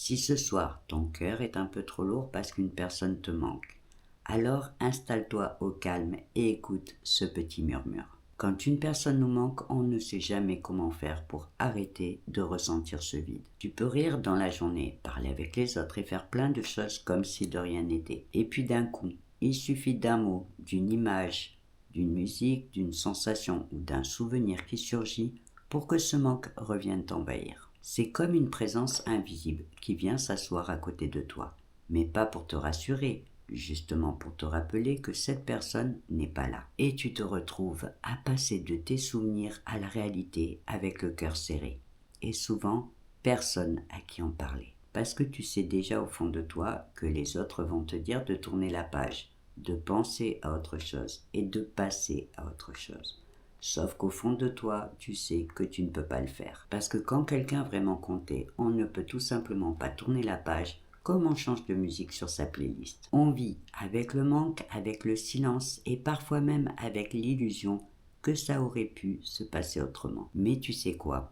Si ce soir ton cœur est un peu trop lourd parce qu'une personne te manque, alors installe-toi au calme et écoute ce petit murmure. Quand une personne nous manque, on ne sait jamais comment faire pour arrêter de ressentir ce vide. Tu peux rire dans la journée, parler avec les autres et faire plein de choses comme si de rien n'était. Et puis d'un coup, il suffit d'un mot, d'une image, d'une musique, d'une sensation ou d'un souvenir qui surgit pour que ce manque revienne t'envahir. C'est comme une présence invisible qui vient s'asseoir à côté de toi, mais pas pour te rassurer, justement pour te rappeler que cette personne n'est pas là. Et tu te retrouves à passer de tes souvenirs à la réalité avec le cœur serré. Et souvent, personne à qui en parler. Parce que tu sais déjà au fond de toi que les autres vont te dire de tourner la page, de penser à autre chose et de passer à autre chose. Sauf qu'au fond de toi, tu sais que tu ne peux pas le faire. Parce que quand quelqu'un vraiment comptait, on ne peut tout simplement pas tourner la page comme on change de musique sur sa playlist. On vit avec le manque, avec le silence et parfois même avec l'illusion que ça aurait pu se passer autrement. Mais tu sais quoi ?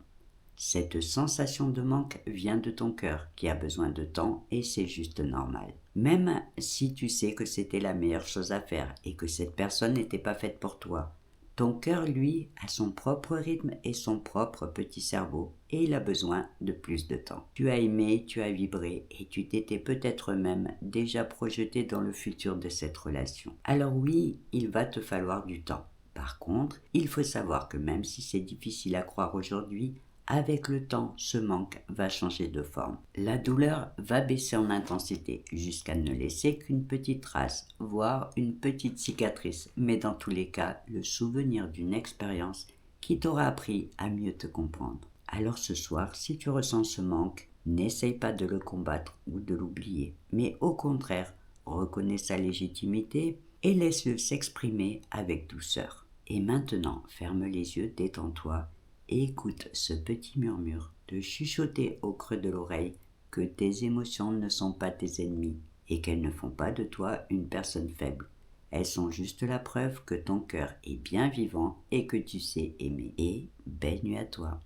Cette sensation de manque vient de ton cœur qui a besoin de temps et c'est juste normal. Même si tu sais que c'était la meilleure chose à faire et que cette personne n'était pas faite pour toi, ton cœur, lui, a son propre rythme et son propre petit cerveau et il a besoin de plus de temps. Tu as aimé, tu as vibré et tu t'étais peut-être même déjà projeté dans le futur de cette relation. Alors oui, il va te falloir du temps. Par contre, il faut savoir que même si c'est difficile à croire aujourd'hui, avec le temps, ce manque va changer de forme. La douleur va baisser en intensité jusqu'à ne laisser qu'une petite trace, voire une petite cicatrice, mais dans tous les cas, le souvenir d'une expérience qui t'aura appris à mieux te comprendre. Alors ce soir, si tu ressens ce manque, n'essaye pas de le combattre ou de l'oublier, mais au contraire, reconnais sa légitimité et laisse-le s'exprimer avec douceur. Et maintenant, ferme les yeux, détends-toi et écoute ce petit murmure te chuchoter au creux de l'oreille que tes émotions ne sont pas tes ennemis et qu'elles ne font pas de toi une personne faible. Elles sont juste la preuve que ton cœur est bien vivant et que tu sais aimer. Et belle nuit à toi.